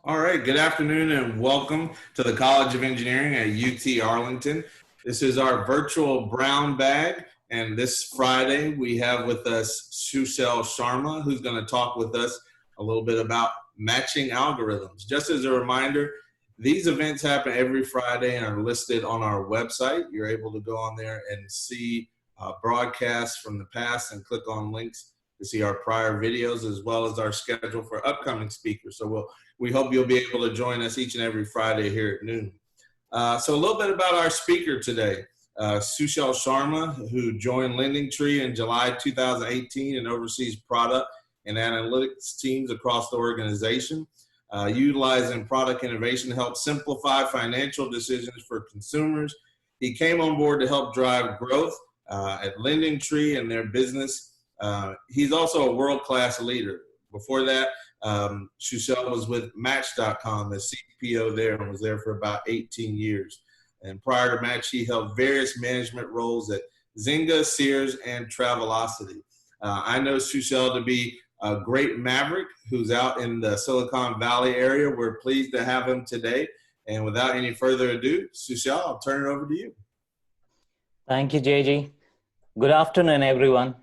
All right, good afternoon and welcome to the College of Engineering at UT Arlington. This is our virtual brown bag, and this Friday we have with us Sushil Sharma, who's going to talk with us a little bit about matching algorithms. Just as a reminder, these events happen every Friday and are listed on our website. You're able to go on there and see broadcasts from the past and click on links to see our prior videos as well as our schedule for upcoming speakers. So we hope you'll be able to join us each and every Friday here at noon. So a little bit about our speaker today, Sushil Sharma, who joined LendingTree in July 2018 and oversees product and analytics teams across the organization, utilizing product innovation to help simplify financial decisions for consumers. He came on board to help drive growth at LendingTree and their business. He's also a world-class leader. Before that, Sushil was with Match.com as CPO there and was there for about 18 years. And prior to Match, he held various management roles at Zynga, Sears, and Travelocity. I know Sushil to be a great maverick who's out in the Silicon Valley area. We're pleased to have him today. And without any further ado, Sushil, I'll turn it over to you. Thank you, JG. Good afternoon, everyone.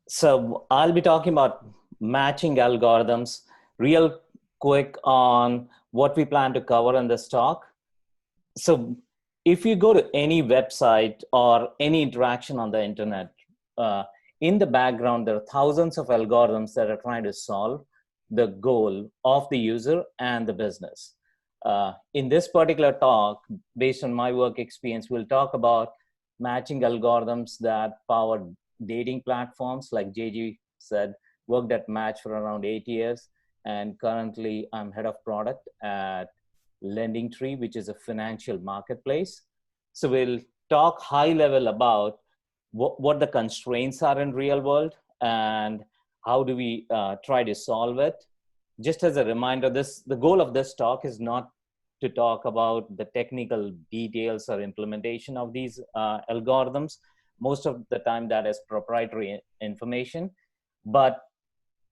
So I'll be talking about matching algorithms real quick on what we plan to cover in this talk. So if you go to any website or any interaction on the internet, in the background, there are thousands of algorithms that are trying to solve the goal of the user and the business. In this particular talk, based on my work experience, we'll talk about matching algorithms that power dating platforms. Like JG said, worked at Match for around 8 years. And currently I'm head of product at LendingTree, which is a financial marketplace. So we'll talk high level about what the constraints are in real world and how do we try to solve it. Just as a reminder, the goal of this talk is not to talk about the technical details or implementation of these algorithms. Most of the time that is proprietary information, but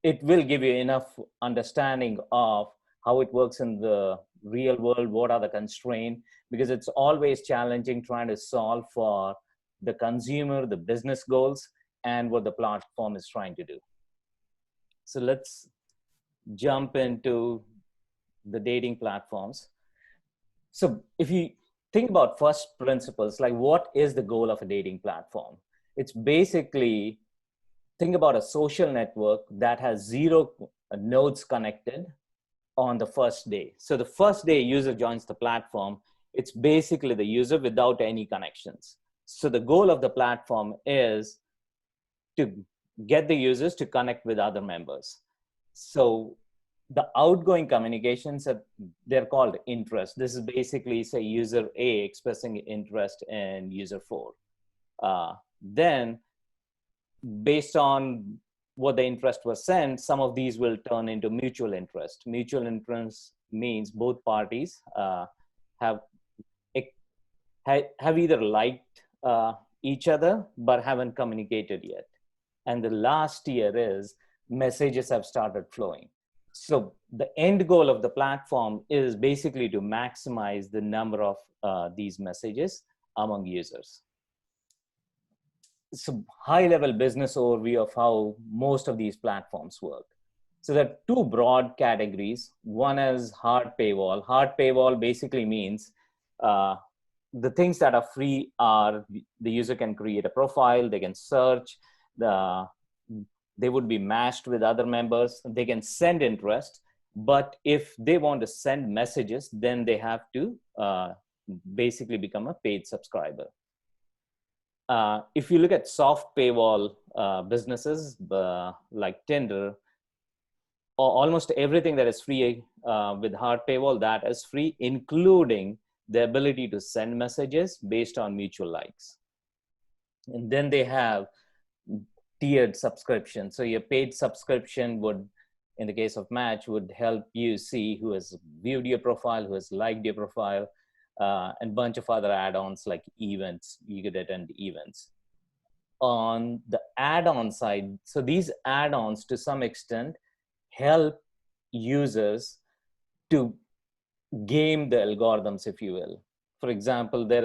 it will give you enough understanding of how it works in the real world, what are the constraints, because it's always challenging trying to solve for the consumer, the business goals, and what the platform is trying to do. So let's jump into the dating platforms. So if you think about first principles, like what is the goal of a dating platform? It's basically, think about a social network that has 0 nodes connected on the first day. So the first day a user joins the platform, it's basically the user without any connections. So the goal of the platform is to get the users to connect with other members. So the outgoing communications, they're called interest. This is basically, say, user A expressing interest in user 4. Then, based on what the interest was sent, some of these will turn into mutual interest. Mutual interest means both parties have either liked each other but haven't communicated yet. And the last tier is messages have started flowing. So the end goal of the platform is basically to maximize the number of these messages among users. So high-level business overview of how most of these platforms work. So there are 2 broad categories. One is hard paywall. Hard paywall basically means the things that are free are the user can create a profile, they can search, they would be matched with other members, they can send interest, but if they want to send messages, then they have to basically become a paid subscriber. If you look at soft paywall businesses like Tinder, almost everything that is free with hard paywall, that is free, including the ability to send messages based on mutual likes. And then they have tiered subscription. So your paid subscription would, in the case of Match, would help you see who has viewed your profile, who has liked your profile, and a bunch of other add-ons like events. You could attend events. On the add-on side, so these add-ons to some extent help users to game the algorithms, if you will. For example, there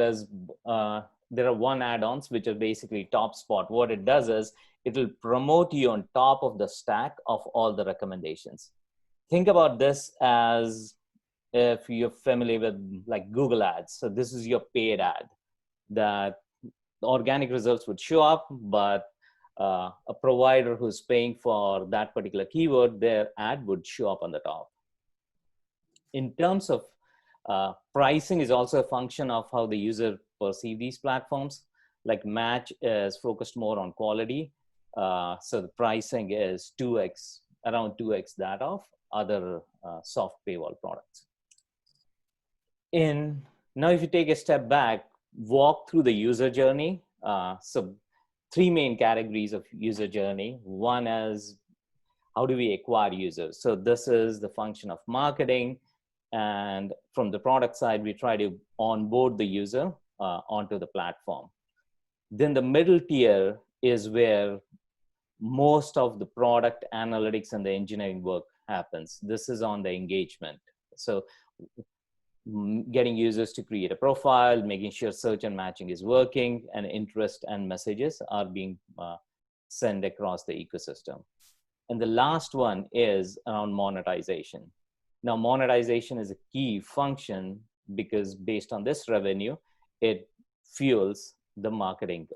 are one add-ons which are basically top spot. What it does is it will promote you on top of the stack of all the recommendations. Think about this as if you're familiar with like Google ads. So this is your paid ad that the organic results would show up, but a provider who's paying for that particular keyword, their ad would show up on the top. In terms of pricing is also a function of how the user perceive these platforms. Like Match is focused more on quality. So the pricing is around 2x that of other soft paywall products. Now, if you take a step back, walk through the user journey. So three main categories of user journey. One is how do we acquire users? So this is the function of marketing. And from the product side, we try to onboard the user onto the platform. Then the middle tier is where most of the product analytics and the engineering work happens. This is on the engagement. So getting users to create a profile, making sure search and matching is working, and interest and messages are being sent across the ecosystem. And the last one is around monetization. Now, monetization is a key function because based on this revenue, it fuels the marketing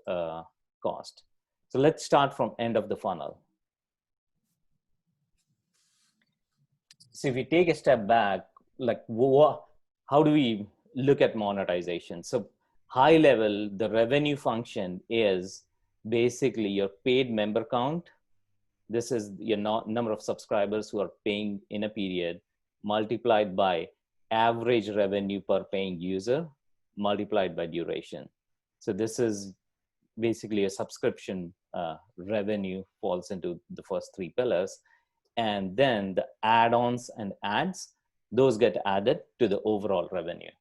cost. So let's start from end of the funnel. So if we take a step back, like how do we look at monetization? So high level, the revenue function is basically your paid member count. This is your number of subscribers who are paying in a period multiplied by average revenue per paying user multiplied by duration. So this is basically a subscription revenue falls into the first three pillars. And then the add-ons and ads, those get added to the overall revenue.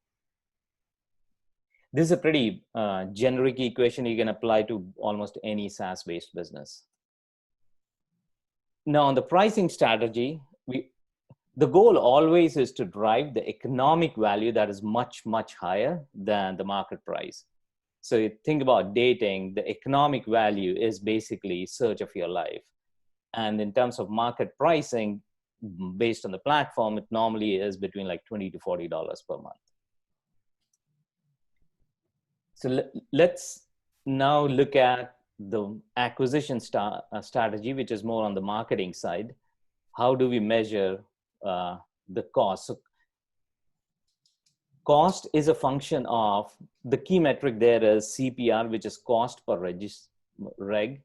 This is a pretty generic equation you can apply to almost any SaaS-based business. Now, on the pricing strategy, the goal always is to drive the economic value that is much, much higher than the market price. So you think about dating, the economic value is basically search of your life. And in terms of market pricing, based on the platform, it normally is between like $20 to $40 per month. So let's now look at the acquisition strategy, which is more on the marketing side. How do we measure the cost? So cost is a function of the key metric there is CPR, which is cost per reg.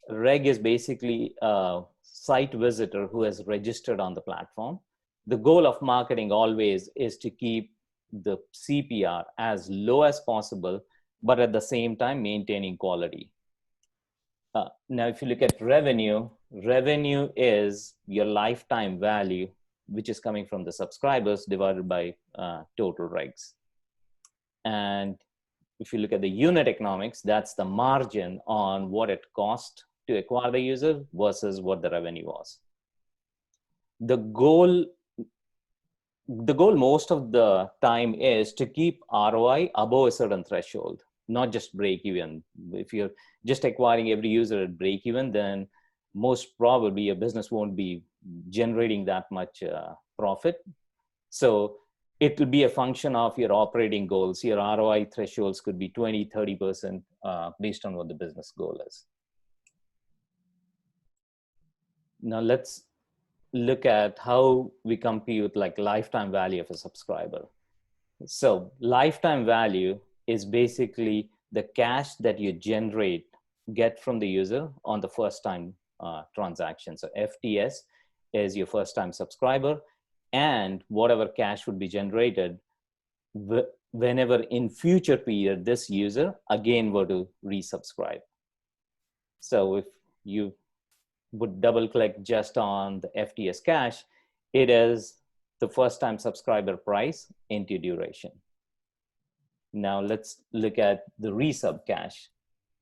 Reg is basically a site visitor who has registered on the platform. The goal of marketing always is to keep the CPR as low as possible, but at the same time maintaining quality. Now, if you look at revenue, revenue is your lifetime value, which is coming from the subscribers divided by total regs. And if you look at the unit economics, that's the margin on what it cost to acquire the user versus what the revenue was. The goal most of the time is to keep ROI above a certain threshold, not just break even. If you're just acquiring every user at break even, then most probably your business won't be generating that much profit. So it will be a function of your operating goals. Your ROI thresholds could be 20, 30% based on what the business goal is. Now let's look at how we compute like lifetime value of a subscriber. So lifetime value is basically the cash that you get from the user on the first time transaction. So FTS is your first time subscriber, and whatever cash would be generated whenever in future period this user again were to resubscribe. So if you would double click just on the FTS cash, it is the first time subscriber price into duration. Now let's look at the resub cash.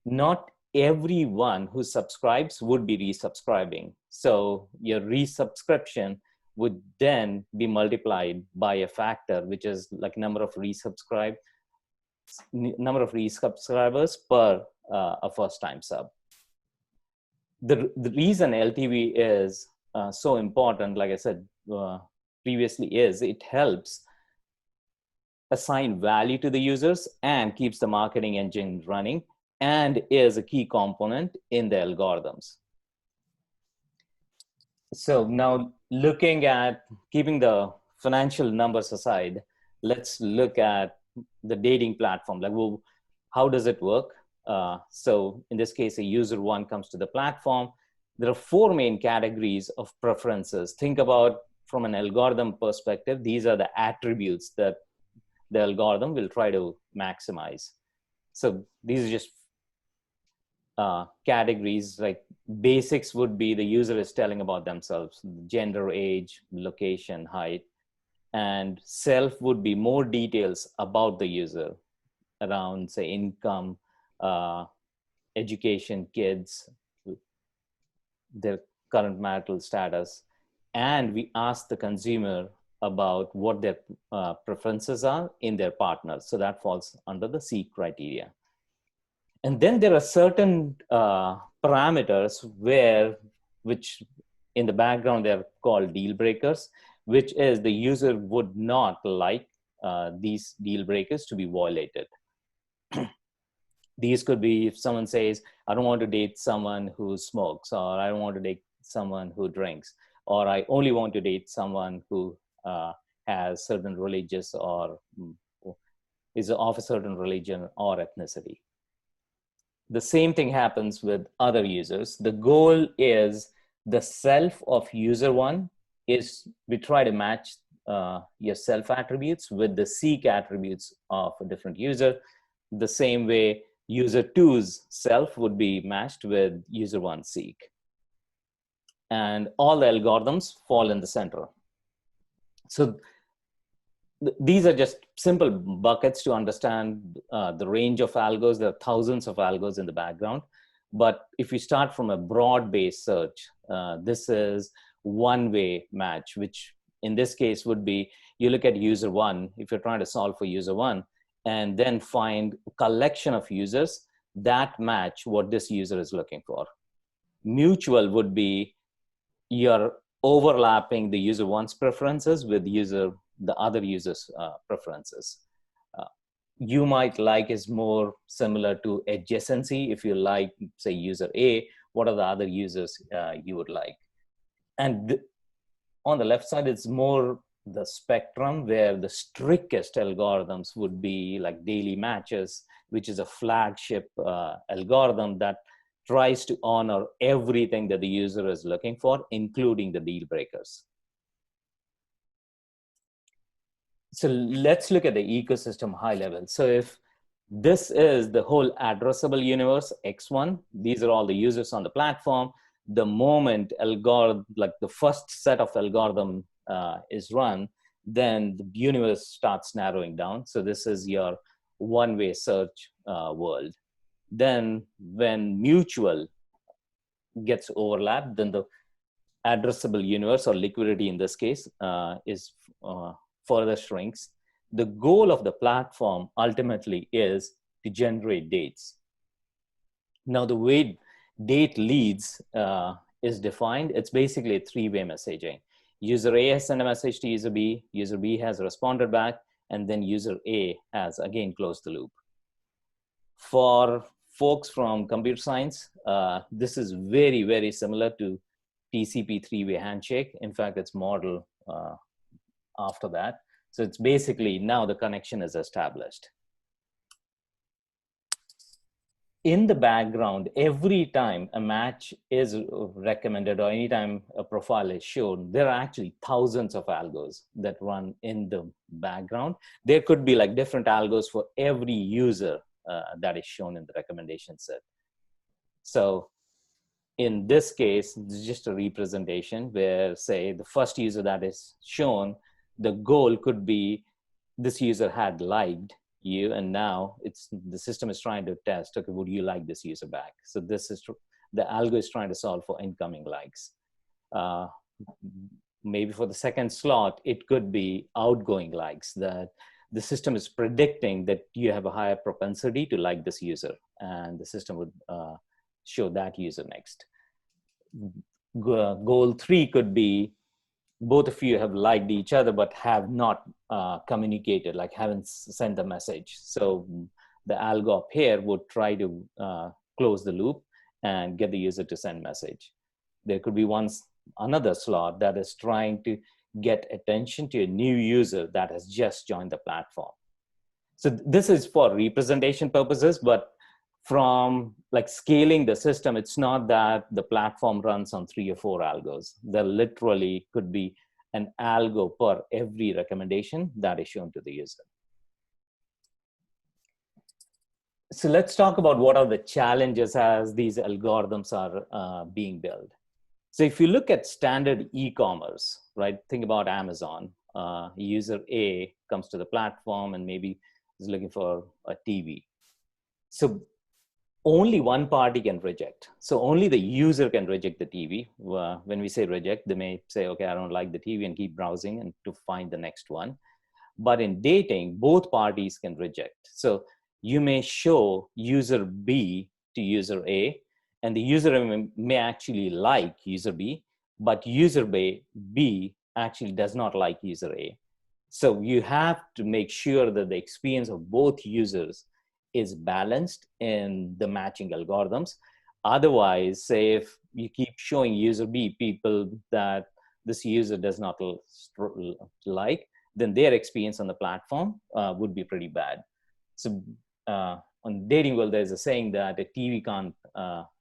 Not everyone who subscribes would be resubscribing. So your resubscription would then be multiplied by a factor, which is like number of resubscribers per a first time sub. The reason LTV is so important, like I said previously, is it helps assign value to the users and keeps the marketing engine running, and is a key component in the algorithms. So now, looking at keeping the financial numbers aside, let's look at the dating platform. Like, well, how does it work? So in this case, a user one comes to the platform. There are four main categories of preferences. Think about from an algorithm perspective, these are the attributes that the algorithm will try to maximize. So these are just categories. Like basics would be the user is telling about themselves, gender, age, location, height, and self would be more details about the user around, say, income, education, kids, their current marital status. And we ask the consumer about what their preferences are in their partner. So that falls under the C criteria. And then there are certain parameters which in the background, they're called deal breakers, which is the user would not like these deal breakers to be violated. These could be if someone says, I don't want to date someone who smokes, or I don't want to date someone who drinks, or I only want to date someone who has certain religious or is of a certain religion or ethnicity. The same thing happens with other users. The goal is the self of user one is we try to match your self attributes with the seek attributes of a different user. The same way user two's self would be matched with user one's seek. And all the algorithms fall in the center. So these are just simple buckets to understand the range of algos. There are thousands of algos in the background. But if you start from a broad-based search, this is one-way match, which in this case would be you look at user one, if you're trying to solve for user one, and then find a collection of users that match what this user is looking for. Mutual would be you're overlapping the user one's preferences with the other user's preferences. You might like is more similar to adjacency. If you like, say, user A, what are the other users you would like? And on the left side, it's more the spectrum, where the strictest algorithms would be like daily matches, which is a flagship algorithm that tries to honor everything that the user is looking for, including the deal breakers. So let's look at the ecosystem high level. So if this is the whole addressable universe, X1, these are all the users on the platform. The moment like the first set of algorithm is run, then the universe starts narrowing down. So this is your one-way search world. Then when mutual gets overlapped, then the addressable universe, or liquidity in this case, is further shrinks. The goal of the platform ultimately is to generate dates. Now, the way date leads is defined, it's basically a three-way messaging. User A has sent a message to user B has responded back, and then user A has again closed the loop. For folks from computer science, this is very, very similar to TCP three-way handshake. In fact, it's modeled after that. So it's basically now the connection is established. In the background, every time a match is recommended or anytime a profile is shown, there are actually thousands of algos that run in the background. There could be like different algos for every user that is shown in the recommendation set. So in this case, it's just a representation where, say, the first user that is shown, the goal could be this user had liked you, and now the system is trying to test, okay, would you like this user back? So this is the algo is trying to solve for incoming likes. maybe for the second slot, it could be outgoing likes, that the system is predicting that you have a higher propensity to like this user, and the system would show that user next. Goal 3 could be both of you have liked each other but have not communicated, like haven't sent a message. So the algo up here would try to close the loop and get the user to send message. There could be another slot that is trying to get attention to a new user that has just joined the platform. So this is for representation purposes, but from like scaling the system, it's not that the platform runs on 3 or 4 algos. There literally could be an algo per every recommendation that is shown to the user. So let's talk about what are the challenges as these algorithms are being built. So if you look at standard e-commerce, right? Think about Amazon. User A comes to the platform and maybe is looking for a TV. So only one party can reject. So only the user can reject the TV. When we say reject, they may say, okay, I don't like the TV, and keep browsing and to find the next one. But in dating, both parties can reject. So you may show user B to user A, and the user may actually like user B, but user B actually does not like user A. So you have to make sure that the experience of both users is balanced in the matching algorithms. Otherwise, say if you keep showing user B people that this user does not like, then their experience on the platform would be pretty bad. So on dating world, there's a saying that a TV can't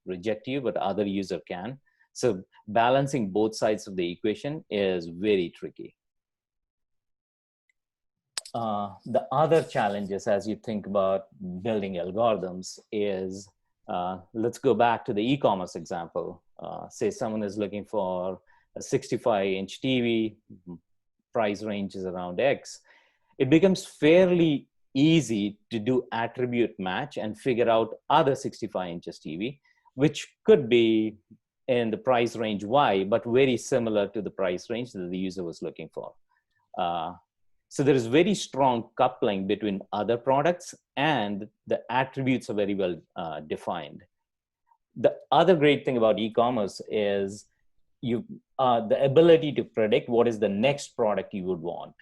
reject you, but other user can. So balancing both sides of the equation is very tricky. The other challenges as you think about building algorithms is, let's go back to the e-commerce example. Say someone is looking for a 65-inch TV, price range is around X. It becomes fairly easy to do attribute match and figure out other 65 inches TV, which could be in the price range Y, but very similar to the price range that the user was looking for. So there is very strong coupling between other products, and the attributes are very well defined. The other great thing about e-commerce is the ability to predict what is the next product you would want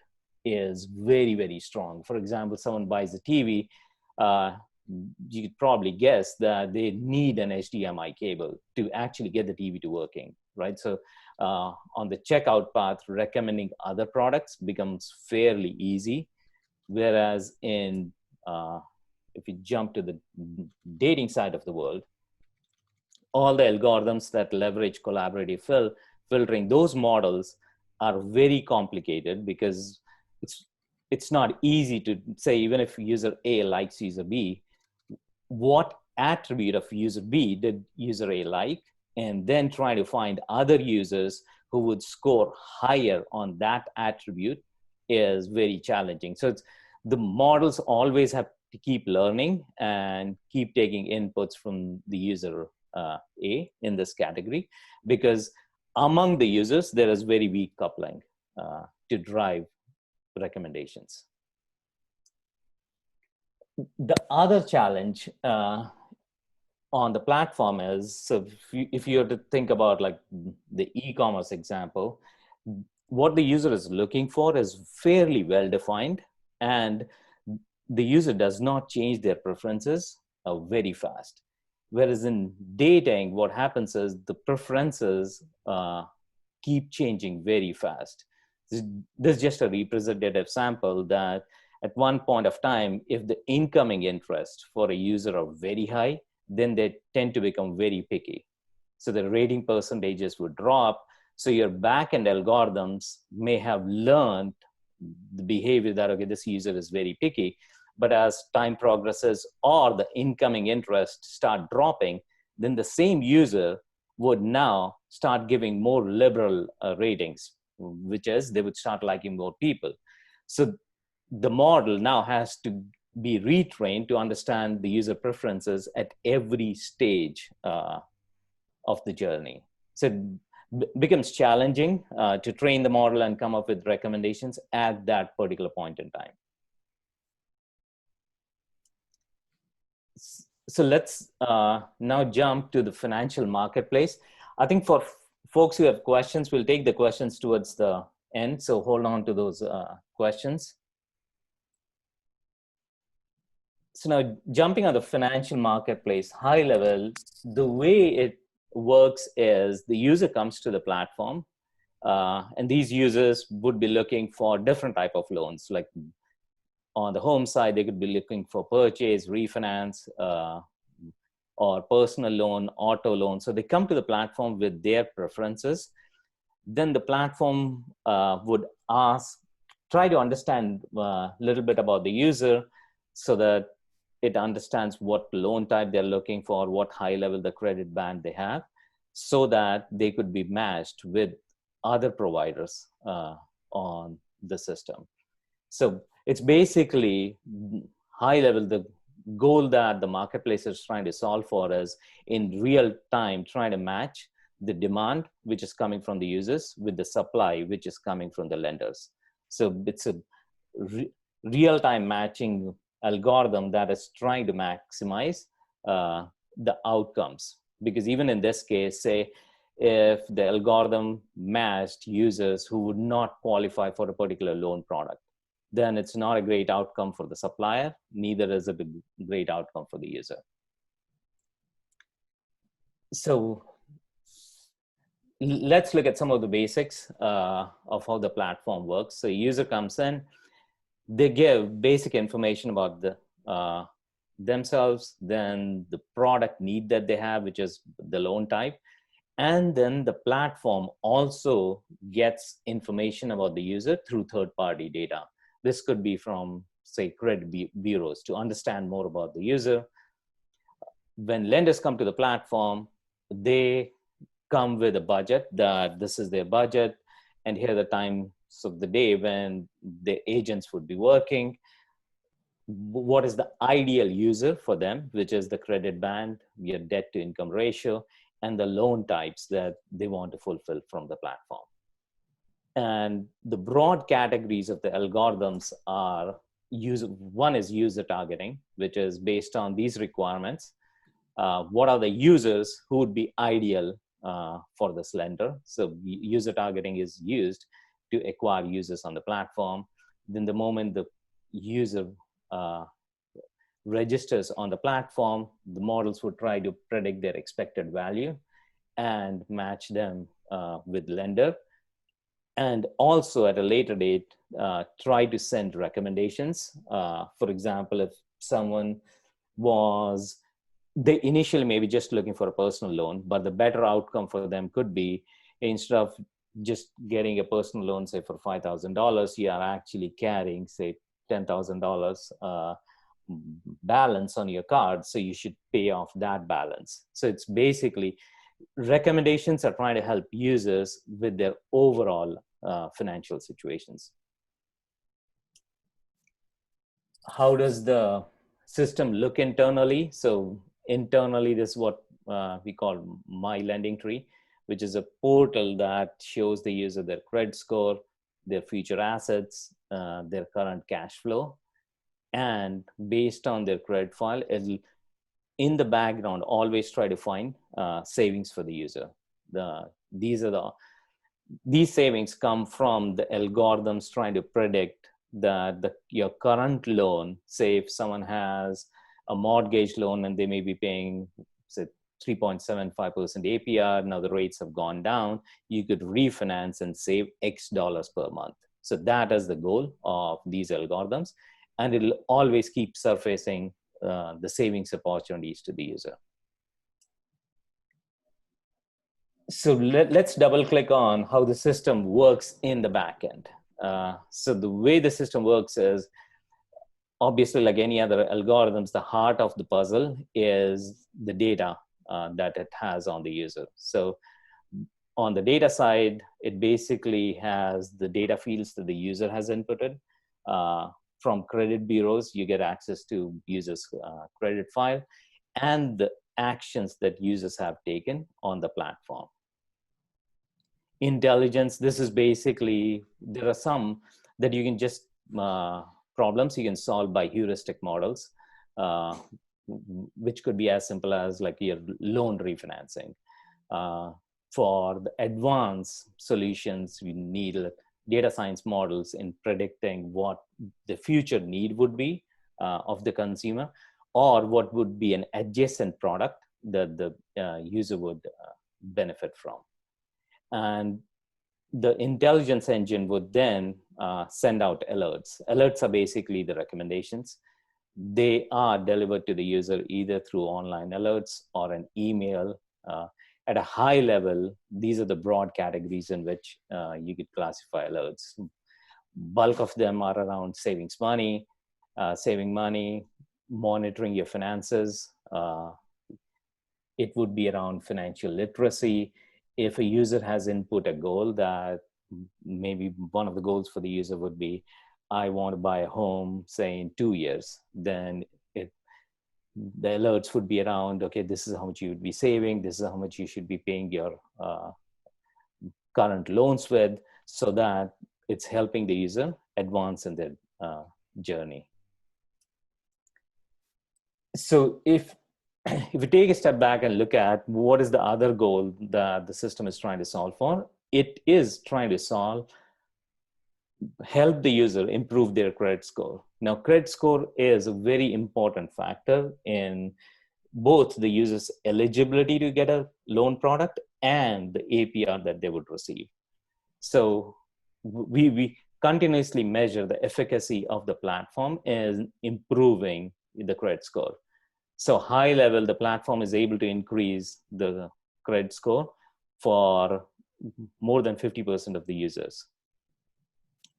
is very, very strong. For example, someone buys a TV, you could probably guess that they need an HDMI cable to actually get the TV to working, right? So on the checkout path, recommending other products becomes fairly easy. Whereas if you jump to the dating side of the world, all the algorithms that leverage collaborative filtering, those models are very complicated because it's not easy to say, even if user A likes user B, what attribute of user B did user A like, and then try to find other users who would score higher on that attribute is very challenging. So the models always have to keep learning and keep taking inputs from the user A in this category, because among the users, there is very weak coupling to drive recommendations. The other challenge on the platform is, so if you were to think about like the e-commerce example, what the user is looking for is fairly well defined, and the user does not change their preferences very fast. Whereas in dating, what happens is the preferences keep changing very fast. This is just a representative sample that at one point of time, if the incoming interest for a user are very high, then they tend to become very picky. So the rating percentages would drop. So your backend algorithms may have learned the behavior that, okay, this user is very picky. But as time progresses or the incoming interest start dropping, then the same user would now start giving more liberal ratings, which is they would start liking more people. So the model now has to be retrained to understand the user preferences at every stage of the journey. So becomes challenging to train the model and come up with recommendations at that particular point in time. So let's now jump to the financial marketplace. I think for folks who have questions, we'll take the questions towards the end. So hold on to those questions. So now jumping on the financial marketplace, high level, the way it works is the user comes to the platform and these users would be looking for different type of loans. Like on the home side, they could be looking for purchase, refinance, or personal loan, auto loan. So they come to the platform with their preferences. Then the platform would try to understand a little bit about the user so that it understands what loan type they're looking for, what high level the credit band they have, so that they could be matched with other providers on the system. So it's basically high level, the goal that the marketplace is trying to solve for is in real time trying to match the demand which is coming from the users with the supply which is coming from the lenders. So it's a real-time matching algorithm that is trying to maximize the outcomes. Because even in this case, say if the algorithm matched users who would not qualify for a particular loan product, then it's not a great outcome for the supplier, neither is it a great outcome for the user. So let's look at some of the basics of how the platform works. So user comes in, they give basic information about themselves, then the product need that they have, which is the loan type. And then the platform also gets information about the user through third-party data. This could be from, say, credit bureaus to understand more about the user. When lenders come to the platform, they come with a budget that this is their budget, and here are the times of the day when the agents would be working. What is the ideal user for them, which is the credit band, your debt to income ratio, and the loan types that they want to fulfill from the platform. And the broad categories of the algorithms are one is user targeting, which is based on these requirements. What are the users who would be ideal for this lender? So user targeting is used to acquire users on the platform. Then the moment the user registers on the platform, the models would try to predict their expected value and match them with lender. And also at a later date, try to send recommendations. For example, if someone they initially maybe just looking for a personal loan, but the better outcome for them could be instead of just getting a personal loan, say for $5,000, you are actually carrying, say, $10,000 balance on your card. So you should pay off that balance. So it's basically recommendations are trying to help users with their overall financial situations. How does the system look internally? So internally, this is what we call My Lending Tree, which is a portal that shows the user their credit score, their future assets, their current cash flow. And based on their credit file, it'll, in the background, always try to find savings for the user. These savings come from the algorithms trying to predict that your current loan, say if someone has a mortgage loan and they may be paying, say, 3.75% APR, now the rates have gone down, you could refinance and save X dollars per month. So that is the goal of these algorithms. And it'll always keep surfacing the savings opportunities to the user. So let's double click on how the system works in the backend. So the way the system works is, obviously, like any other algorithms, the heart of the puzzle is the data that it has on the user. So on the data side, it basically has the data fields that the user has inputted. From credit bureaus, you get access to users' credit file and the actions that users have taken on the platform. intelligence, this is basically, there are some that you can just, problems you can solve by heuristic models, uh, which could be as simple as like your loan refinancing. For the advanced solutions, we need data science models in predicting what the future need would be of the consumer, or what would be an adjacent product that the user would benefit from. And the intelligence engine would then send out alerts. Alerts are basically the recommendations. They are delivered to the user either through online alerts or an email. At a high level, these are the broad categories in which you could classify alerts. Bulk of them are around saving money, monitoring your finances. It would be around financial literacy. If a user has input a goal, that maybe one of the goals for the user would be, I want to buy a home, say in 2 years, then the alerts would be around, okay, this is how much you would be saving, this is how much you should be paying your current loans with, so that it's helping the user advance in their journey. So if we take a step back and look at what is the other goal that the system is trying to solve for, it is trying to help the user improve their credit score. Now, credit score is a very important factor in both the user's eligibility to get a loan product and the APR that they would receive. So we continuously measure the efficacy of the platform in improving the credit score. So high level, the platform is able to increase the credit score for more than 50% of the users.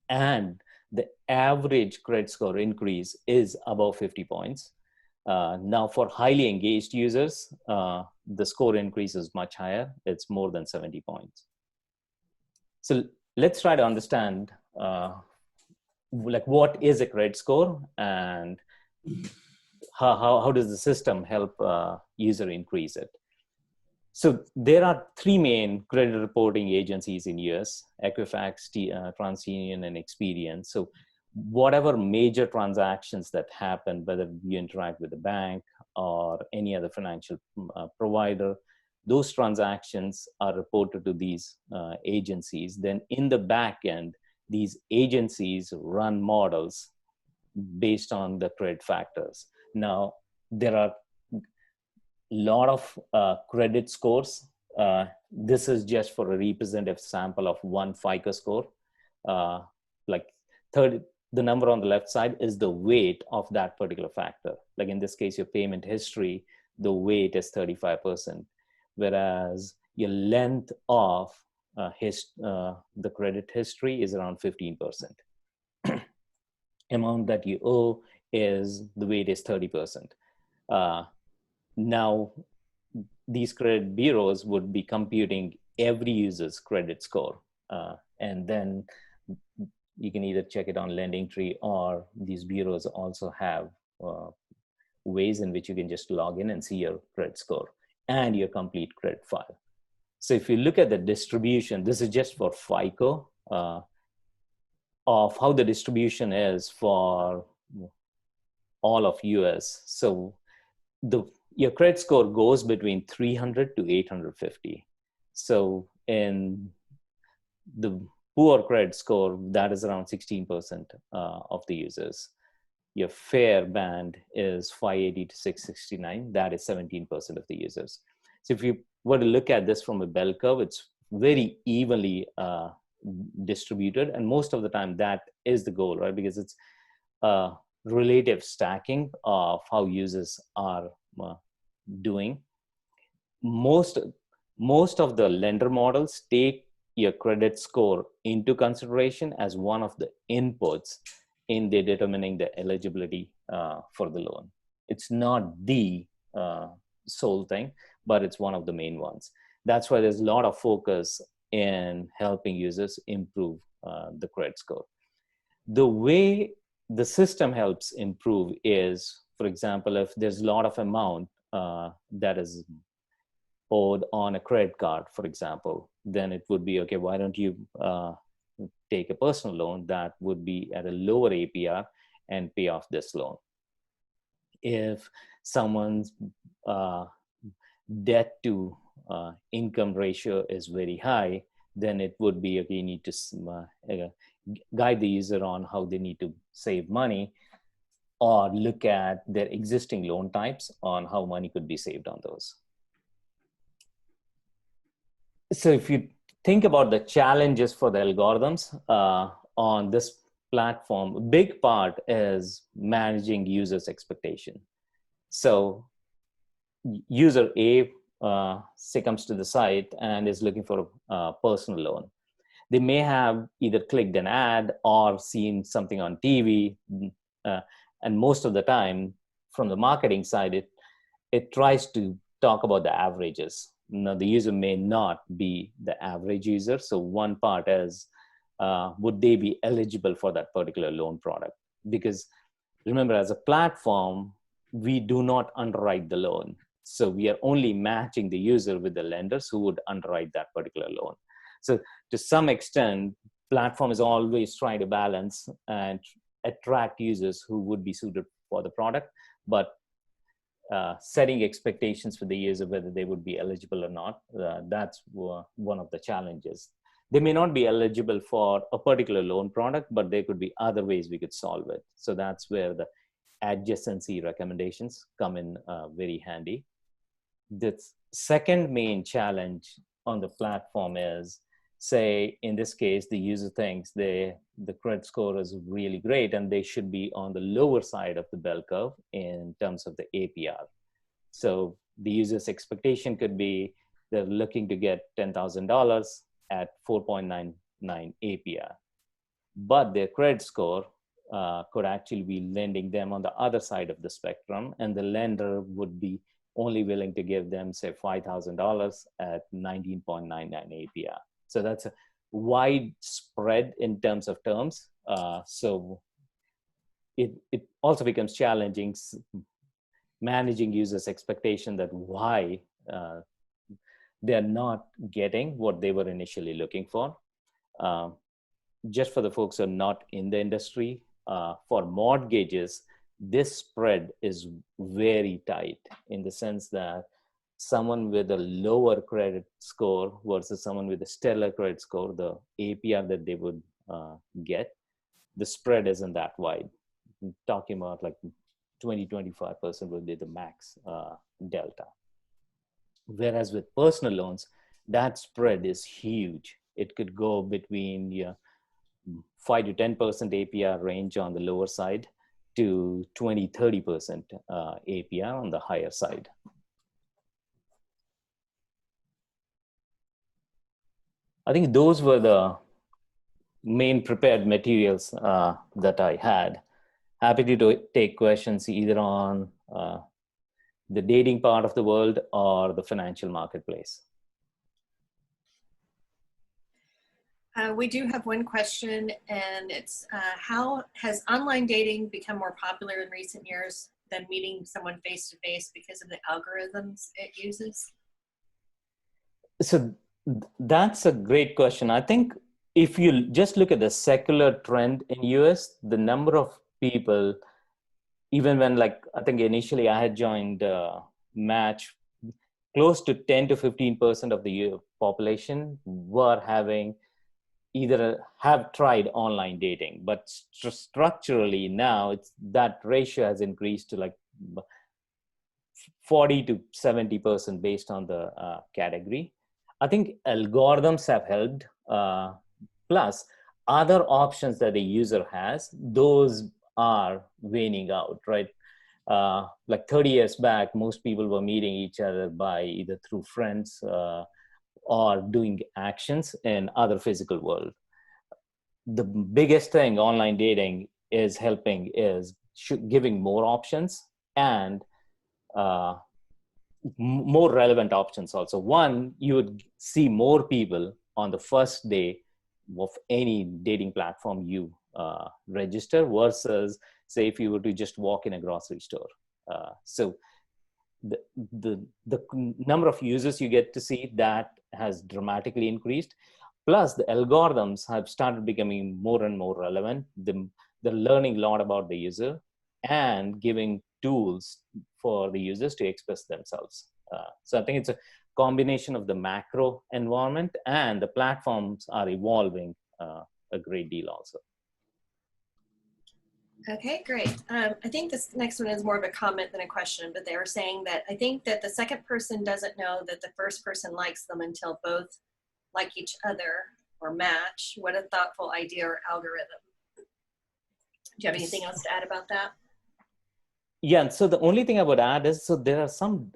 And the average credit score increase is above 50 points. Now for highly engaged users, the score increase is much higher. It's more than 70 points. So let's try to understand like what is a credit score and how does the system help user increase it. So there are three main credit reporting agencies in US: Equifax, TransUnion, and Experian. So whatever major transactions that happen, whether you interact with a bank or any other financial provider, those transactions are reported to these agencies. Then in the back end, these agencies run models based on the credit factors. Now, there are lot of credit scores. This is just for a representative sample of one FICO score. Like the number on the left side is the weight of that particular factor. Like in this case, your payment history, the weight is 35%, whereas your length of the credit history is around 15%. Amount that you owe is, the weight is 30%. Now, these credit bureaus would be computing every user's credit score. And then you can either check it on LendingTree, or these bureaus also have ways in which you can just log in and see your credit score and your complete credit file. So if you look at the distribution, this is just for FICO, of how the distribution is for all of US. So your credit score goes between 300 to 850. So in the poor credit score, that is around 16% of the users. Your fair band is 580 to 669. That is 17% of the users. So if you were to look at this from a bell curve, it's very evenly distributed. And most of the time that is the goal, right? Because it's relative stacking of how users are doing. Most of the lender models take your credit score into consideration as one of the inputs in the determining the eligibility for the loan. It's not the sole thing, but it's one of the main ones. That's why there's a lot of focus in helping users improve the credit score. The way the system helps improve is, for example, if there's a lot of amount that is owed on a credit card, for example, then it would be, okay, why don't you take a personal loan that would be at a lower APR and pay off this loan. If someone's debt to income ratio is very high, then it would be, okay, you need to guide the user on how they need to save money, or look at their existing loan types on how money could be saved on those. So if you think about the challenges for the algorithms on this platform, a big part is managing users' expectation. So user A comes to the site and is looking for a personal loan. They may have either clicked an ad or seen something on TV, and most of the time from the marketing side, it tries to talk about the averages. Now, the user may not be the average user. So one part is, would they be eligible for that particular loan product? Because remember, as a platform, we do not underwrite the loan. So we are only matching the user with the lenders who would underwrite that particular loan. So to some extent, platform is always trying to balance and attract users who would be suited for the product, but setting expectations for the user, whether they would be eligible or not, that's one of the challenges. They may not be eligible for a particular loan product, but there could be other ways we could solve it. So that's where the adjacency recommendations come in very handy. The second main challenge on the platform is, say, in this case, the user thinks the credit score is really great and they should be on the lower side of the bell curve in terms of the APR. So the user's expectation could be they're looking to get $10,000 at 4.99 APR, but their credit score could actually be lending them on the other side of the spectrum, and the lender would be only willing to give them, say, $5,000 at 19.99 APR. So that's a wide spread in terms of terms. So it also becomes challenging managing users' expectation that why they're not getting what they were initially looking for. Just for the folks who are not in the industry, for mortgages, this spread is very tight in the sense that someone with a lower credit score versus someone with a stellar credit score, the APR that they would get, the spread isn't that wide. I'm talking about like 20-25% would be the max delta. Whereas with personal loans, that spread is huge. It could go between 5 to 10% APR range on the lower side to 20-30% APR on the higher side. I think those were the main prepared materials that I had. Happy to take questions either on the dating part of the world or the financial marketplace. We do have one question, and it's how has online dating become more popular in recent years than meeting someone face-to-face because of the algorithms it uses? So that's a great question. I think if you just look at the secular trend in US, the number of people, even when like, I think initially I had joined Match, close to 10 to 15% of the population were having either have tried online dating, but structurally now that ratio has increased to like 40 to 70% based on the category. I think algorithms have helped, plus other options that the user has, those are waning out, right? Like 30 years back, most people were meeting each other by either through friends or doing actions in other physical world. The biggest thing online dating is helping is giving more options and more relevant options also. One, you would see more people on the first day of any dating platform you register versus, say, if you were to just walk in a grocery store. So the, the number of users you get to see, that has dramatically increased. Plus, the algorithms have started becoming more and more relevant. They're learning a lot about the user and giving tools for the users to express themselves. So I think it's a combination of the macro environment, and the platforms are evolving a great deal also. Okay, great. I think this next one is more of a comment than a question, but they were saying that I think that the second person doesn't know that the first person likes them until both like each other or match. What a thoughtful idea or algorithm. Do you have anything else to add about that? Yeah, so the only thing I would add is, so there are some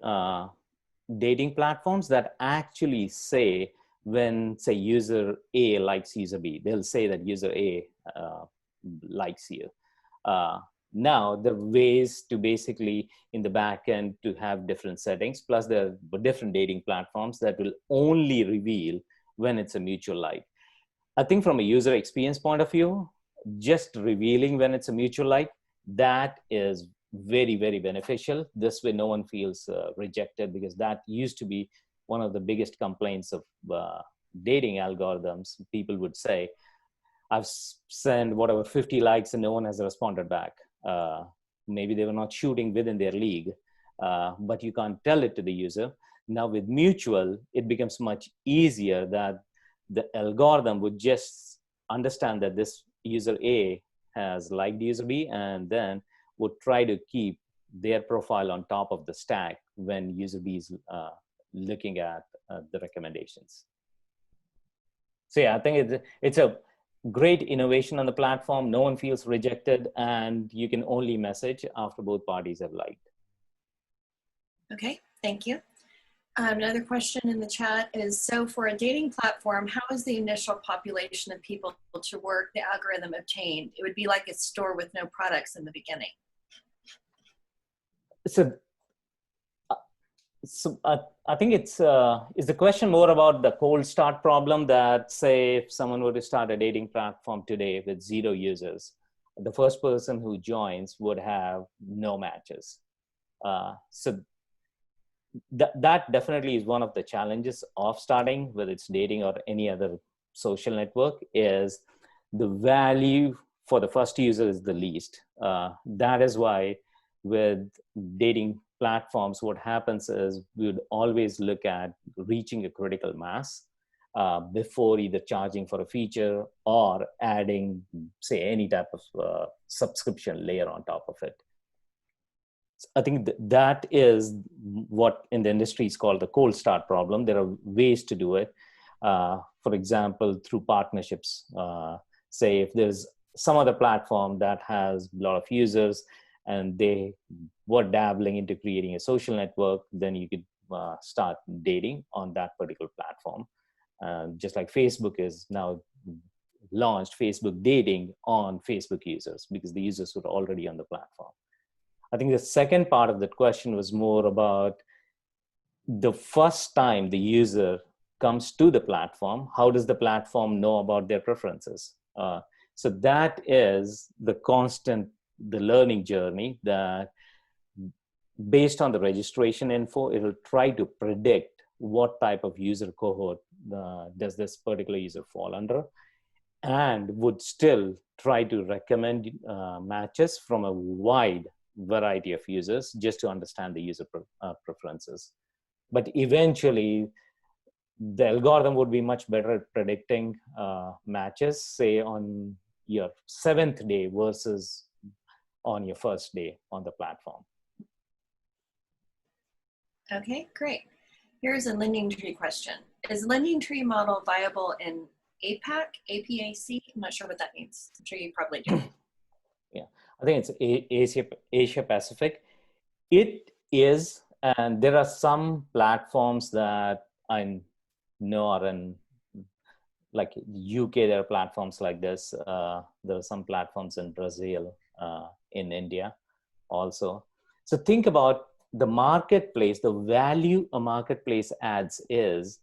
dating platforms that actually say, when say user A likes user B, they'll say that user A likes you. Now there are ways to basically in the back end to have different settings, plus there are different dating platforms that will only reveal when it's a mutual like. I think from a user experience point of view, just revealing when it's a mutual like, that is very, very beneficial. This way no one feels rejected, because that used to be one of the biggest complaints of dating algorithms. People would say, I've sent whatever 50 likes and no one has responded back. Maybe they were not shooting within their league, but you can't tell it to the user. Now with mutual, it becomes much easier that the algorithm would just understand that this user A has liked user B, and then would try to keep their profile on top of the stack when user B is looking at the recommendations. So yeah, I think it's a great innovation on the platform. No one feels rejected, and you can only message after both parties have liked. Okay, thank you. Another question in the chat is, so for a dating platform, how is the initial population of people to work the algorithm obtained? It would be like a store with no products in the beginning. So I think is the question more about the cold start problem, that say if someone were to start a dating platform today with 0 users, the first person who joins would have no matches. So that definitely is one of the challenges of starting, whether it's dating or any other social network, is the value for the first user is the least. That is why with dating platforms, what happens is we would always look at reaching a critical mass before either charging for a feature or adding, say, any type of subscription layer on top of it. I think that is what in the industry is called the cold start problem. There are ways to do it. For example, through partnerships. Say if there's some other platform that has a lot of users and they were dabbling into creating a social network, then you could start dating on that particular platform. Just like Facebook is now launched Facebook dating on Facebook users, because the users were already on the platform. I think the second part of that question was more about the first time the user comes to the platform, how does the platform know about their preferences? So that is the learning journey, that based on the registration info, it will try to predict what type of user cohort does this particular user fall under, and would still try to recommend matches from a wide variety of users just to understand the user preferences. But eventually, the algorithm would be much better at predicting matches, say on your 7th day versus on your first day on the platform. Okay, great. Here's a lending tree question. Is lending tree model viable in APAC, APAC? I'm not sure what that means. I'm sure you probably do. Yeah, I think it's Asia Pacific. It is, and there are some platforms that I know are in, like UK, there are platforms like this. There are some platforms in Brazil, in India also. So think about the marketplace, the value a marketplace adds is,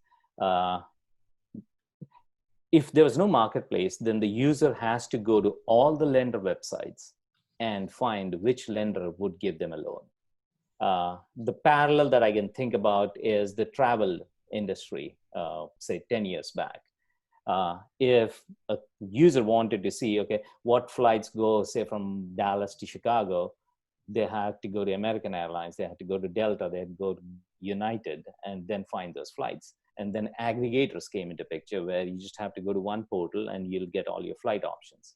if there was no marketplace, then the user has to go to all the lender websites and find which lender would give them a loan. The parallel that I can think about is the travel industry, say 10 years back. If a user wanted to see, okay, what flights go, say, from Dallas to Chicago, they have to go to American Airlines, they have to go to Delta, they have to go to United, and then find those flights. And then aggregators came into picture where you just have to go to one portal and you'll get all your flight options.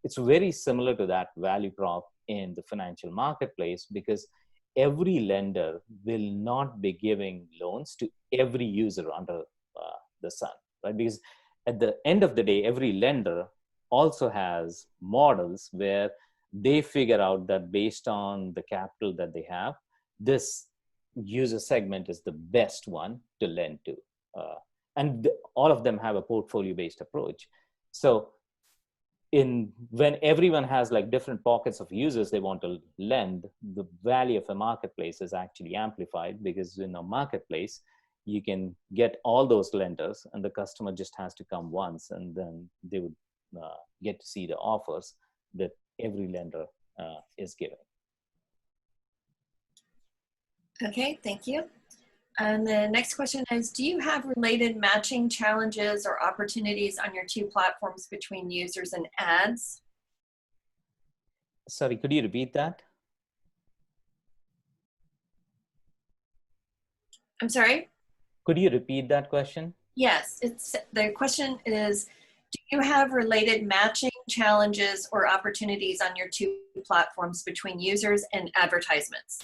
It's very similar to that value prop in the financial marketplace, because every lender will not be giving loans to every user under the sun, right? Because at the end of the day, every lender also has models where they figure out that based on the capital that they have, this user segment is the best one to lend to. And all of them have a portfolio-based approach. So when everyone has like different pockets of users they want to lend, the value of a marketplace is actually amplified, because in a marketplace, you can get all those lenders and the customer just has to come once, and then they would get to see the offers that every lender is giving. Okay, thank you. And the next question is, do you have related matching challenges or opportunities on your two platforms between users and ads? Sorry, could you repeat that? I'm sorry? Could you repeat that question? Yes, the question is, do you have related matching challenges or opportunities on your two platforms between users and advertisements?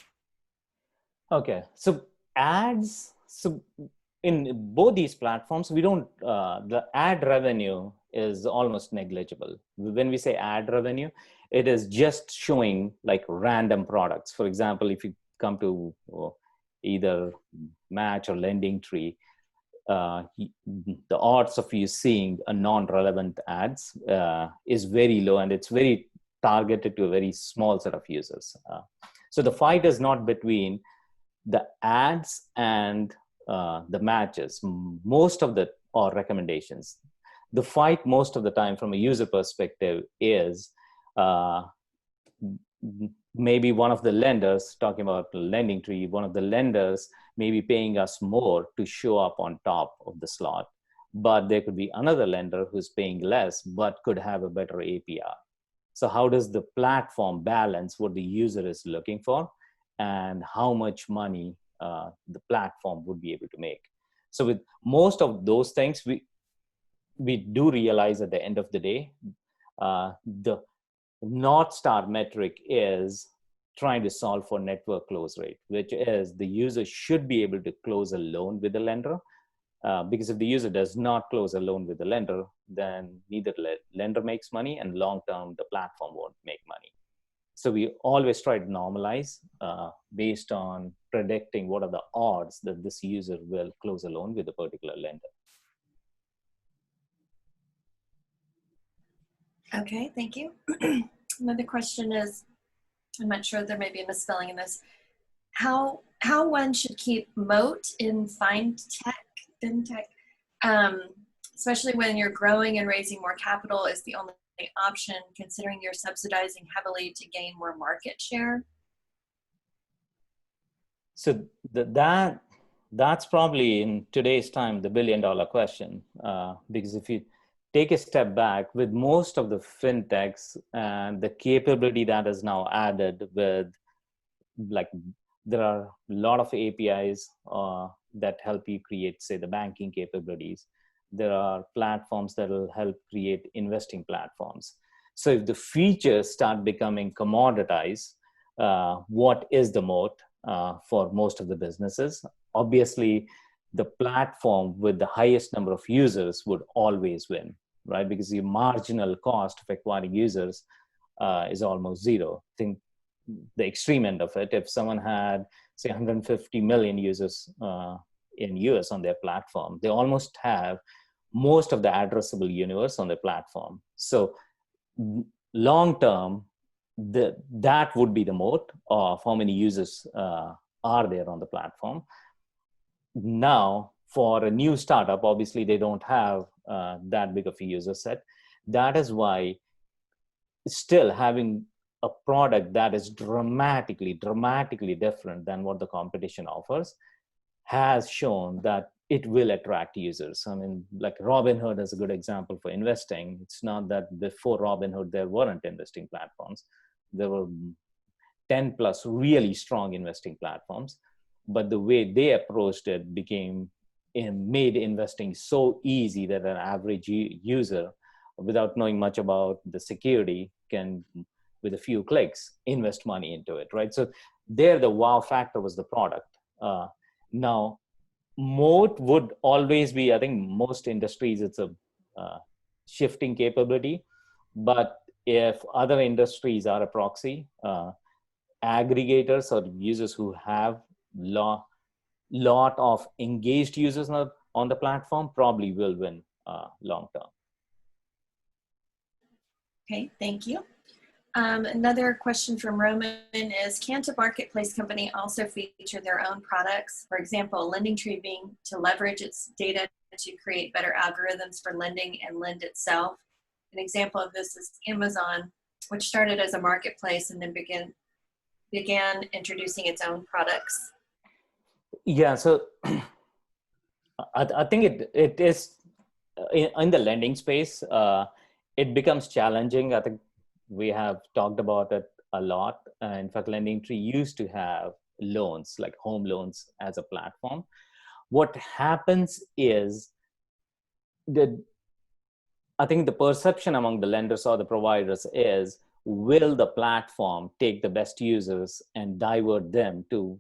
Okay, so ads, so in both these platforms, we don't, the ad revenue is almost negligible. When we say ad revenue, it is just showing like random products. For example, if you come to either Match or Lending Tree, the odds of you seeing a non-relevant ads is very low, and it's very targeted to a very small set of users. So the fight is not between the ads and the matches, most of the, or recommendations. The fight most of the time from a user perspective is maybe one of the lenders, talking about Lending Tree, one of the lenders may be paying us more to show up on top of the slot, but there could be another lender who's paying less but could have a better APR. So how does the platform balance what the user is looking for and how much money the platform would be able to make? So with most of those things, we do realize at the end of the day, the North Star metric is trying to solve for network close rate, which is the user should be able to close a loan with the lender. Because if the user does not close a loan with the lender, then neither lender makes money, and long-term, the platform won't make money. So we always try to normalize based on predicting what are the odds that this user will close a loan with a particular lender. Okay, thank you. Another question is, I'm not sure, there may be a misspelling in this. How one should keep moat in fintech, especially when you're growing and raising more capital is the only option, considering you're subsidizing heavily to gain more market share? So that's probably in today's time the billion-dollar question, because if you take a step back, with most of the fintechs and the capability that is now added with, like, there are a lot of APIs that help you create, say, the banking capabilities. There are platforms that will help create investing platforms. So if the features start becoming commoditized, what is the moat for most of the businesses? Obviously, the platform with the highest number of users would always win, right? Because the marginal cost of acquiring users is almost zero. Think the extreme end of it, if someone had, say, 150 million users in US on their platform, they almost have most of the addressable universe on their platform. So long term, that would be the moat of how many users are there on the platform. Now, for a new startup, obviously they don't have that big of a user set. That is why still having a product that is dramatically different than what the competition offers has shown that it will attract users. I mean, like Robinhood is a good example for investing. It's not that before Robinhood, there weren't investing platforms. There were 10 plus really strong investing platforms, but the way they approached it made investing so easy that an average user, without knowing much about the security, can, with a few clicks, invest money into it, right? So there, the wow factor was the product. Now, moat would always be, I think most industries, it's a shifting capability. But if other industries are a proxy, aggregators or users who have lot of engaged users on the platform probably will win long term. Okay, thank you. Another question from Roman is, can't a marketplace company also feature their own products? For example, LendingTree being to leverage its data to create better algorithms for lending and lend itself. An example of this is Amazon, which started as a marketplace and then began introducing its own products. Yeah, so I think it is in the lending space, it becomes challenging. I think we have talked about it a lot. In fact, LendingTree used to have loans, like home loans as a platform. What happens is I think the perception among the lenders or the providers is, will the platform take the best users and divert them to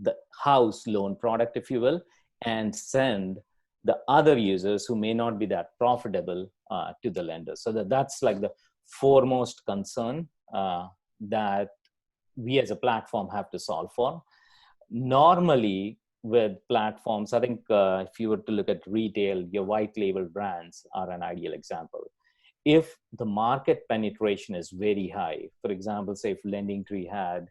the house loan product, if you will, and send the other users who may not be that profitable to the lenders? So that's like the foremost concern that we as a platform have to solve for. Normally, with platforms, I think if you were to look at retail, your white label brands are an ideal example. If the market penetration is very high, for example, say if LendingTree had,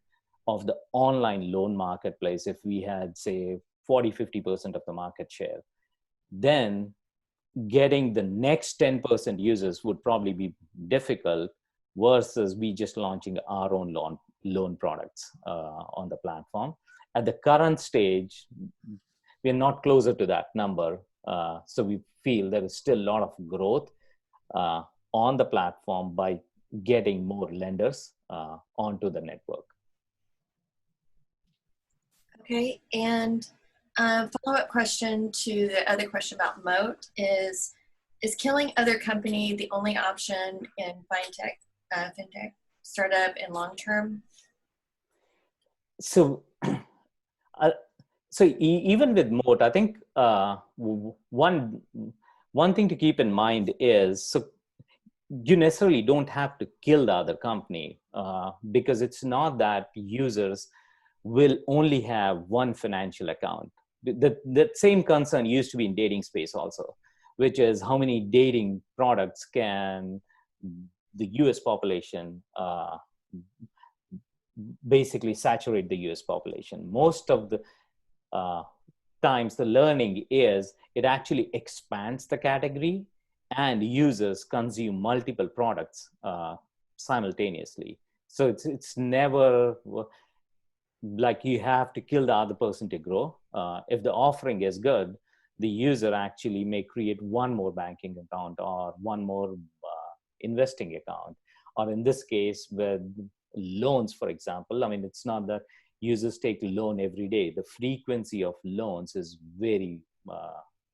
of the online loan marketplace, if we had, say, 40-50% of the market share, then getting the next 10% users would probably be difficult, versus we just launching our own loan products on the platform. At the current stage, we're not closer to that number. So we feel there is still a lot of growth on the platform by getting more lenders onto the network. Okay, and follow-up question to the other question about moat is killing other company the only option in fintech startup in long term? So, even with moat, I think one thing to keep in mind is, so you necessarily don't have to kill the other company because it's not that users will only have one financial account. The same concern used to be in dating space also, which is how many dating products can the US population basically saturate the US population. Most of the times the learning is it actually expands the category and users consume multiple products simultaneously. So it's never like you have to kill the other person to grow. If the offering is good, the user actually may create one more banking account or one more investing account. Or in this case, with loans, for example, I mean, it's not that users take a loan every day. The frequency of loans is very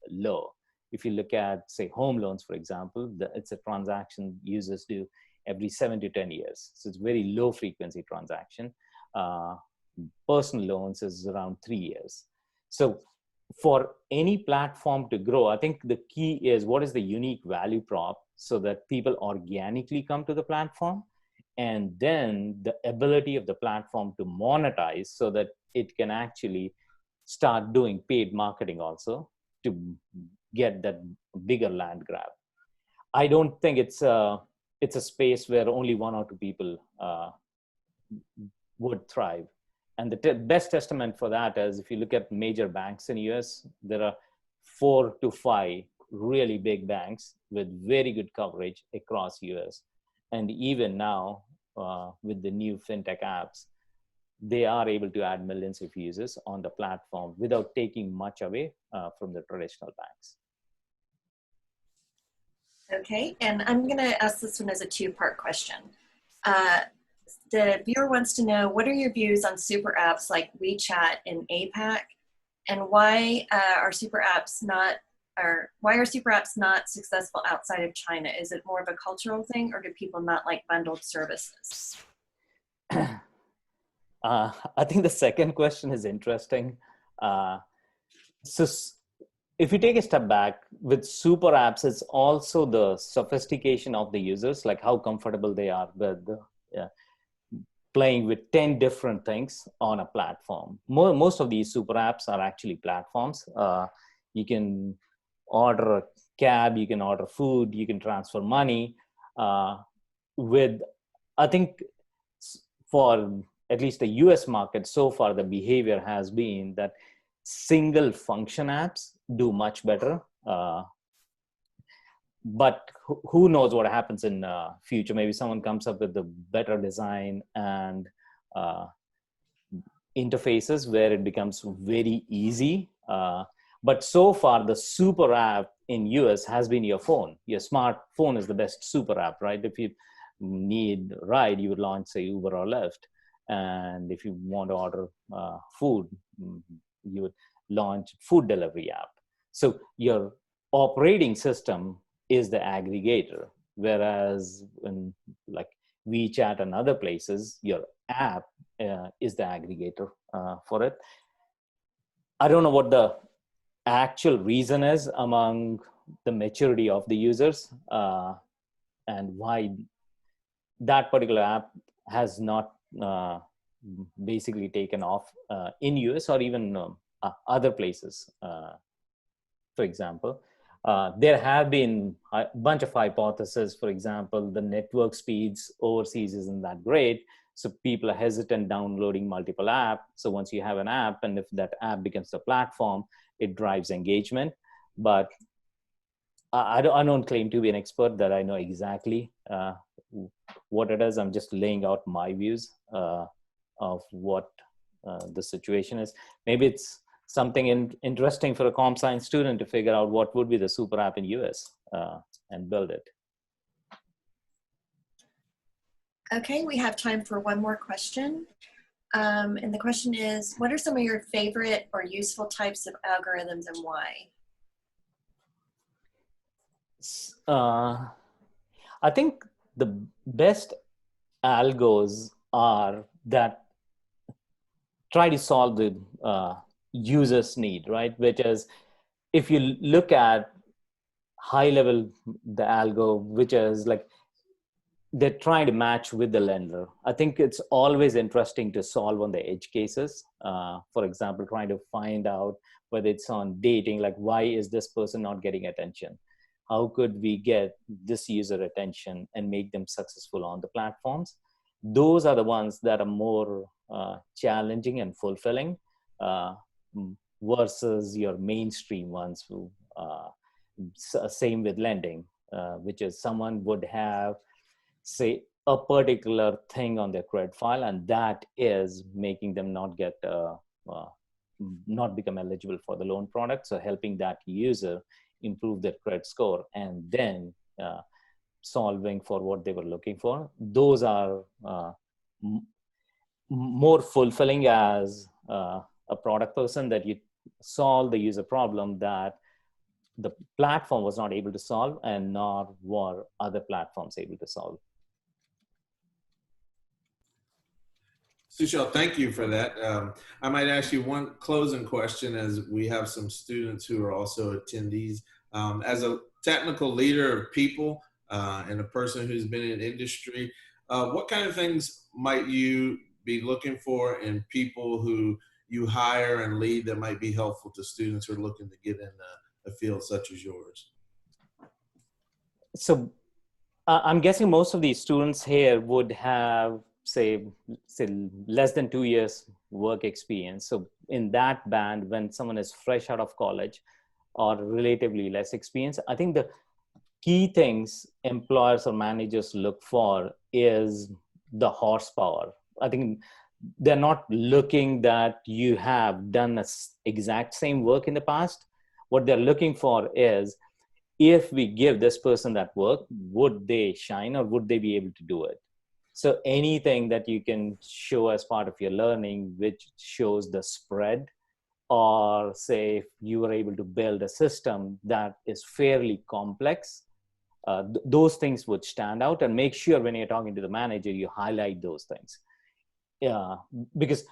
low. If you look at, say, home loans, for example, it's a transaction users do every 7 to 10 years. So it's very low frequency transaction. Personal loans is around 3 years. So for any platform to grow, I think the key is what is the unique value prop so that people organically come to the platform, and then the ability of the platform to monetize so that it can actually start doing paid marketing also to get that bigger land grab. I don't think it's a space where only one or two people would thrive. And the best testament for that is if you look at major banks in the US, there are 4 to 5 really big banks with very good coverage across US. And even now, with the new fintech apps, they are able to add millions of users on the platform without taking much away from the traditional banks. Okay, and I'm going to ask this one as a two-part question. The viewer wants to know, what are your views on super apps like WeChat in APAC, and why are super apps not successful outside of China? Is it more of a cultural thing, or do people not like bundled services? I think the second question is interesting. So if you take a step back, with super apps, it's also the sophistication of the users, like how comfortable they are with playing with 10 different things on a platform. Most of these super apps are actually platforms. You can order a cab, you can order food, you can transfer money. I think for at least the US market, so far the behavior has been that single function apps do much better. But who knows what happens in future? Maybe someone comes up with a better design and interfaces where it becomes very easy. But so far, the super app in US has been your phone. Your smartphone is the best super app, right? If you need a ride, you would launch, say, Uber or Lyft. And if you want to order food, you would launch food delivery app. So your operating system is the aggregator, whereas in like WeChat and other places, your app is the aggregator for it. I don't know what the actual reason is among the maturity of the users and why that particular app has not basically taken off in US or even other places. For example, there have been a bunch of hypotheses. For example, the network speeds overseas isn't that great, so people are hesitant downloading multiple apps. So once you have an app, and if that app becomes the platform, it drives engagement. But I don't claim to be an expert that I know exactly what it is. I'm just laying out my views of what the situation is. Maybe it's something interesting for a comp science student to figure out what would be the super app in US and build it. Okay, we have time for one more question. And the question is, what are some of your favorite or useful types of algorithms and why? I think the best algos are that try to solve the user's need, right? Which is, if you look at high level, the algo, which is like, they're trying to match with the lender. I think it's always interesting to solve on the edge cases. For example, trying to find out whether it's on dating, like why is this person not getting attention? How could we get this user attention and make them successful on the platforms? Those are the ones that are more challenging and fulfilling versus your mainstream ones who, same with lending, which is someone would have, say, a particular thing on their credit file, and that is making them not become eligible for the loan product. So helping that user improve their credit score and then solving for what they were looking for. Those are more fulfilling as a product person, that you solve the user problem that the platform was not able to solve, and nor were other platforms able to solve. Sushil, thank you for that. I might ask you one closing question, as we have some students who are also attendees. As a technical leader of people and a person who's been in industry, what kind of things might you be looking for in people who you hire and lead that might be helpful to students who are looking to get in a field such as yours? So I'm guessing most of these students here would have, say less than 2 years work experience. So in that band, when someone is fresh out of college or relatively less experience, I think the key things employers or managers look for is the horsepower. I think they're not looking that you have done the exact same work in the past. What they're looking for is, if we give this person that work, would they shine or would they be able to do it? So anything that you can show as part of your learning, which shows the spread, or say if you were able to build a system that is fairly complex, those things would stand out. And make sure when you're talking to the manager, you highlight those things. Yeah, because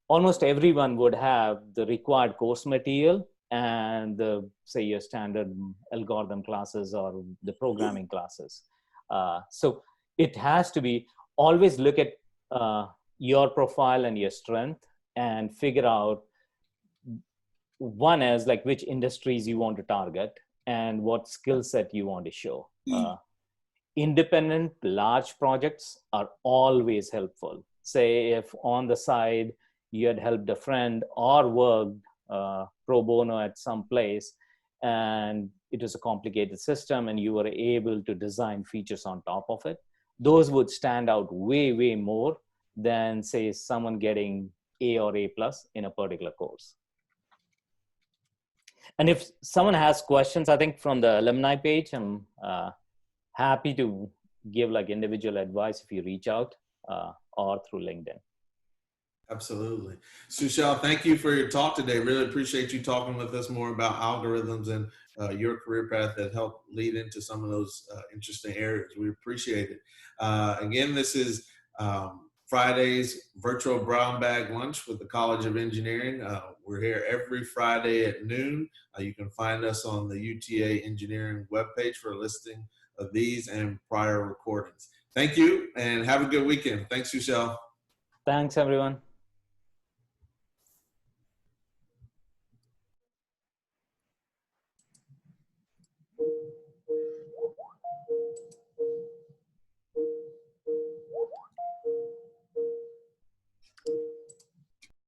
almost everyone would have the required course material and the, say, your standard algorithm classes or the programming classes. So it has to be, always look at your profile and your strength and figure out, one is like which industries you want to target and what skill set you want to show. Independent large projects are always helpful. Say if on the side you had helped a friend or worked pro bono at some place and it was a complicated system and you were able to design features on top of it, those would stand out way, way more than, say, someone getting A or A plus in a particular course. And if someone has questions, I think from the alumni page, I'm happy to give like individual advice if you reach out or through LinkedIn. Absolutely. Sushil, thank you for your talk today. Really appreciate you talking with us more about algorithms and your career path that helped lead into some of those interesting areas. We appreciate it. Again, this is Friday's virtual brown bag lunch with the College of Engineering. We're here every Friday at noon. You can find us on the UTA Engineering webpage for a listing of these and prior recordings. Thank you and have a good weekend. Thanks, Sushil. Thanks, everyone.